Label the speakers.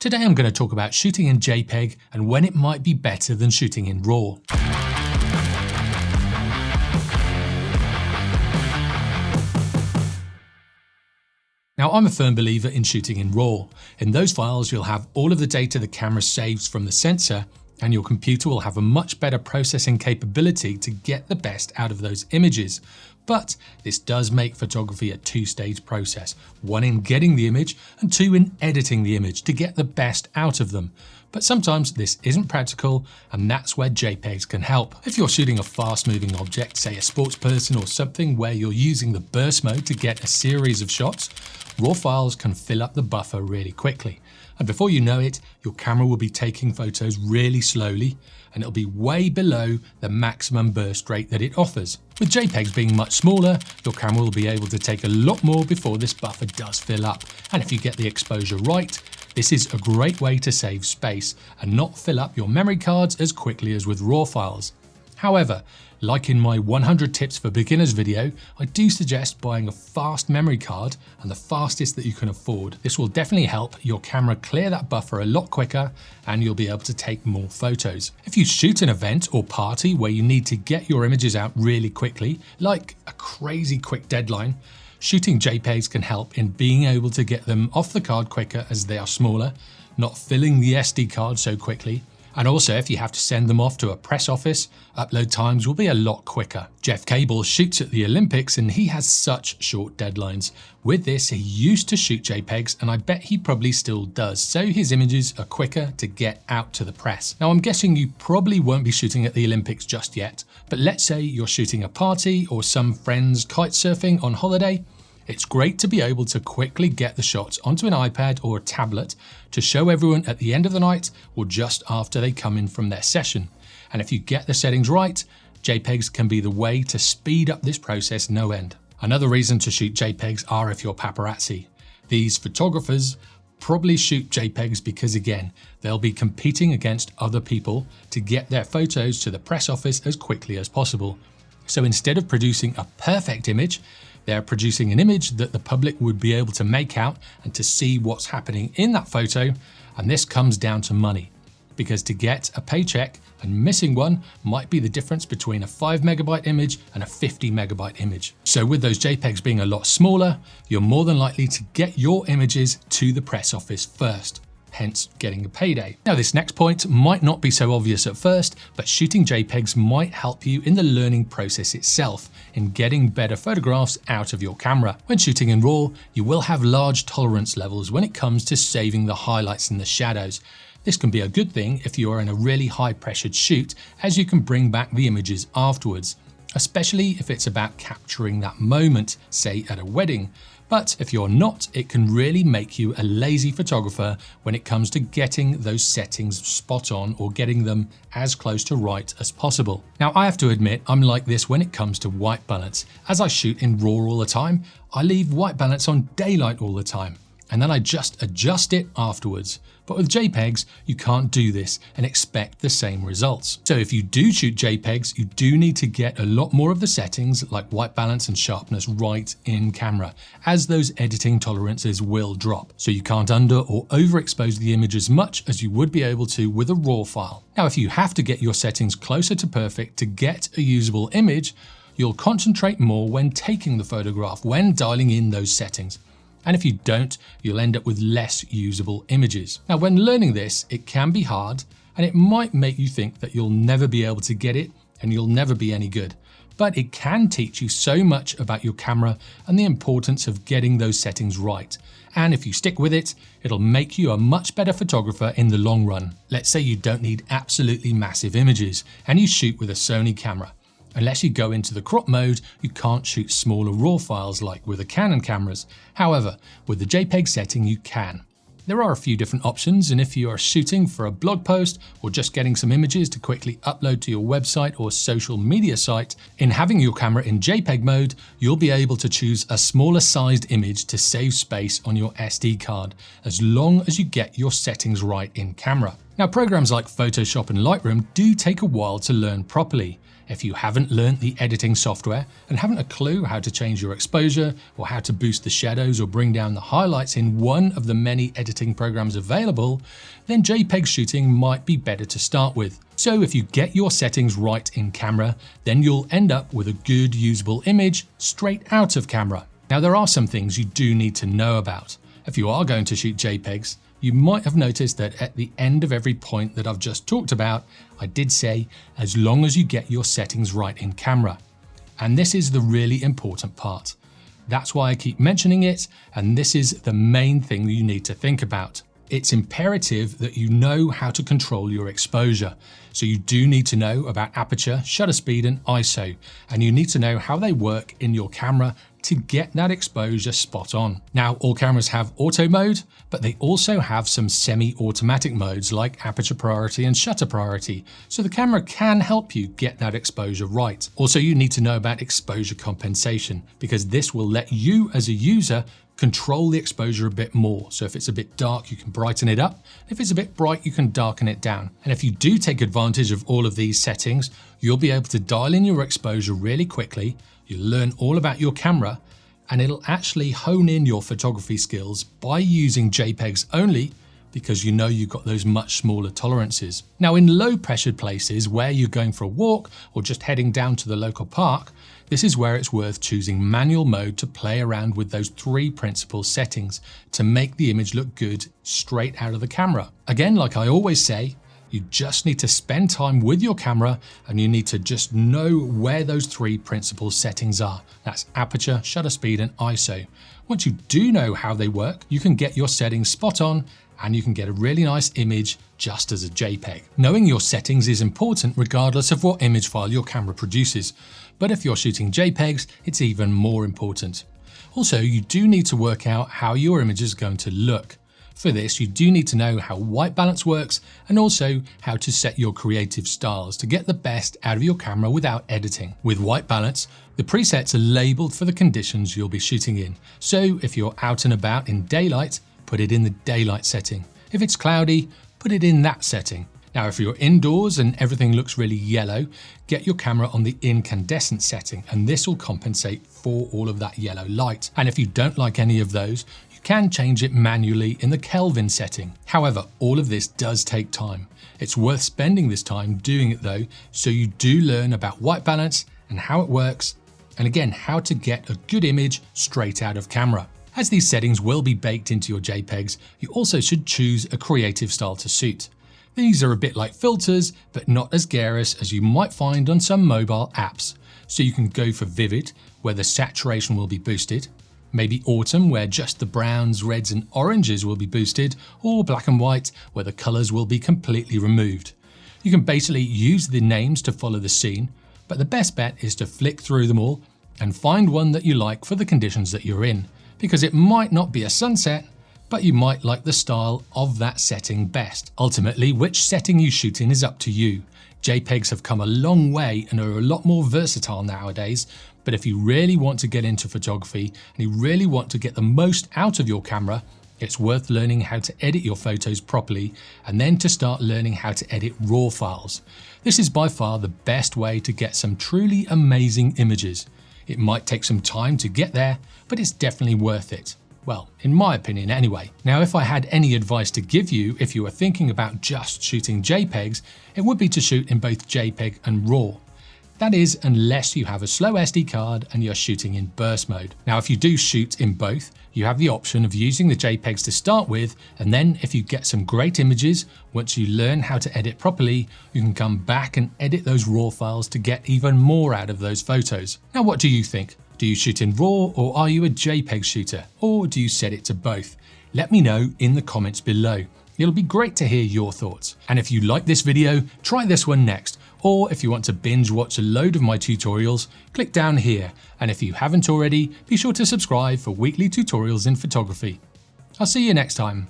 Speaker 1: Today I'm going to talk about shooting in JPEG and when it might be better than shooting in RAW. Now, I'm a firm believer in shooting in RAW. In those files, you'll have all of the data the camera saves from the sensor, and your computer will have a much better processing capability to get the best out of those images. But this does make photography a two-stage process, one in getting the image and two in editing the image to get the best out of them. But sometimes this isn't practical, and that's where JPEGs can help. If you're shooting a fast-moving object, say a sports person or something where you're using the burst mode to get a series of shots, RAW files can fill up the buffer really quickly. And before you know it, your camera will be taking photos really slowly, and it'll be way below the maximum burst rate that it offers. With JPEGs being much smaller, your camera will be able to take a lot more before this buffer does fill up. And if you get the exposure right, this is a great way to save space and not fill up your memory cards as quickly as with RAW files. However, like in my 100 tips for beginners video, I do suggest buying a fast memory card and the fastest that you can afford. This will definitely help your camera clear that buffer a lot quicker and you'll be able to take more photos. If you shoot an event or party where you need to get your images out really quickly, like a crazy quick deadline, shooting JPEGs can help in being able to get them off the card quicker as they are smaller, not filling the SD card so quickly. And also, if you have to send them off to a press office, upload times will be a lot quicker. Jeff Cable shoots at the Olympics and he has such short deadlines. With this, he used to shoot JPEGs and I bet he probably still does, so his images are quicker to get out to the press. Now, I'm guessing you probably won't be shooting at the Olympics just yet, but let's say you're shooting a party or some friends kite surfing on holiday. It's great to be able to quickly get the shots onto an iPad or a tablet to show everyone at the end of the night or just after they come in from their session. And if you get the settings right, JPEGs can be the way to speed up this process no end. Another reason to shoot JPEGs are if you're paparazzi. These photographers probably shoot JPEGs because, again, they'll be competing against other people to get their photos to the press office as quickly as possible. So instead of producing a perfect image, they're producing an image that the public would be able to make out and to see what's happening in that photo. And this comes down to money, because to get a paycheck and missing one might be the difference between a 5 megabyte image and a 50 megabyte image. So with those JPEGs being a lot smaller, you're more than likely to get your images to the press office first, hence getting a payday. Now, this next point might not be so obvious at first, but shooting JPEGs might help you in the learning process itself, in getting better photographs out of your camera. When shooting in RAW, you will have large tolerance levels when it comes to saving the highlights and the shadows. This can be a good thing if you are in a really high pressured shoot, as you can bring back the images afterwards, especially if it's about capturing that moment, say at a wedding. But if you're not, it can really make you a lazy photographer when it comes to getting those settings spot on or getting them as close to right as possible. Now, I have to admit, I'm like this when it comes to white balance. As I shoot in RAW all the time, I leave white balance on daylight all the time, and then I just adjust it afterwards. But with JPEGs, you can't do this and expect the same results. So if you do shoot JPEGs, you do need to get a lot more of the settings like white balance and sharpness right in camera, as those editing tolerances will drop. So you can't under or overexpose the image as much as you would be able to with a RAW file. Now, if you have to get your settings closer to perfect to get a usable image, you'll concentrate more when taking the photograph, when dialing in those settings. And if you don't, you'll end up with less usable images. Now, when learning this, it can be hard and it might make you think that you'll never be able to get it and you'll never be any good. But it can teach you so much about your camera and the importance of getting those settings right. And if you stick with it, it'll make you a much better photographer in the long run. Let's say you don't need absolutely massive images and you shoot with a Sony camera. Unless you go into the crop mode, you can't shoot smaller RAW files like with the Canon cameras. However, with the JPEG setting, you can. There are a few different options, and if you are shooting for a blog post or just getting some images to quickly upload to your website or social media site, in having your camera in JPEG mode, you'll be able to choose a smaller sized image to save space on your SD card, as long as you get your settings right in camera. Now, programs like Photoshop and Lightroom do take a while to learn properly. If you haven't learnt the editing software and haven't a clue how to change your exposure or how to boost the shadows or bring down the highlights in one of the many editing programs available, then JPEG shooting might be better to start with. So if you get your settings right in camera, then you'll end up with a good usable image straight out of camera. Now, there are some things you do need to know about. If you are going to shoot JPEGs, you might have noticed that at the end of every point that I've just talked about, I did say, as long as you get your settings right in camera. And this is the really important part. That's why I keep mentioning it, and this is the main thing you need to think about. It's imperative that you know how to control your exposure. So you do need to know about aperture, shutter speed, and ISO, and you need to know how they work in your camera to get that exposure spot on. Now, all cameras have auto mode, but they also have some semi-automatic modes like aperture priority and shutter priority, so the camera can help you get that exposure right. Also, you need to know about exposure compensation, because this will let you as a user control the exposure a bit more. So if it's a bit dark, you can brighten it up. If it's a bit bright, you can darken it down. And if you do take advantage of all of these settings, you'll be able to dial in your exposure really quickly. You'll learn all about your camera, and it'll actually hone in your photography skills by using JPEGs only, because you know you've got those much smaller tolerances. Now, in low pressured places where you're going for a walk or just heading down to the local park, this is where it's worth choosing manual mode to play around with those three principal settings to make the image look good straight out of the camera. Again, like I always say, you just need to spend time with your camera and you need to just know where those three principal settings are. That's aperture, shutter speed, and ISO. Once you do know how they work, you can get your settings spot on and you can get a really nice image just as a JPEG. Knowing your settings is important regardless of what image file your camera produces, but if you're shooting JPEGs, it's even more important. Also, you do need to work out how your image is going to look. For this, you do need to know how white balance works and also how to set your creative styles to get the best out of your camera without editing. With white balance, the presets are labeled for the conditions you'll be shooting in. So if you're out and about in daylight, put it in the daylight setting. If it's cloudy, put it in that setting. Now, if you're indoors and everything looks really yellow, get your camera on the incandescent setting, and this will compensate for all of that yellow light. And if you don't like any of those, you can change it manually in the Kelvin setting. However, all of this does take time. It's worth spending this time doing it though, so you do learn about white balance and how it works, and again, how to get a good image straight out of camera. As these settings will be baked into your JPEGs, you also should choose a creative style to suit. These are a bit like filters, but not as garish as you might find on some mobile apps. So you can go for vivid, where the saturation will be boosted, maybe autumn, where just the browns, reds, and oranges will be boosted, or black and white, where the colors will be completely removed. You can basically use the names to follow the scene, but the best bet is to flick through them all and find one that you like for the conditions that you're in, because it might not be a sunset, but you might like the style of that setting best. Ultimately, which setting you shoot in is up to you. JPEGs have come a long way and are a lot more versatile nowadays, but if you really want to get into photography and you really want to get the most out of your camera, it's worth learning how to edit your photos properly and then to start learning how to edit RAW files. This is by far the best way to get some truly amazing images. It might take some time to get there, but it's definitely worth it. Well, in my opinion anyway. Now, if I had any advice to give you if you were thinking about just shooting JPEGs, it would be to shoot in both JPEG and RAW. That is, unless you have a slow SD card and you're shooting in burst mode. Now, if you do shoot in both, you have the option of using the JPEGs to start with, and then if you get some great images, once you learn how to edit properly, you can come back and edit those RAW files to get even more out of those photos. Now, what do you think? Do you shoot in RAW, or are you a JPEG shooter? Or do you set it to both? Let me know in the comments below. It'll be great to hear your thoughts. And if you like this video, try this one next. Or if you want to binge watch a load of my tutorials, click down here. And if you haven't already, be sure to subscribe for weekly tutorials in photography. I'll see you next time.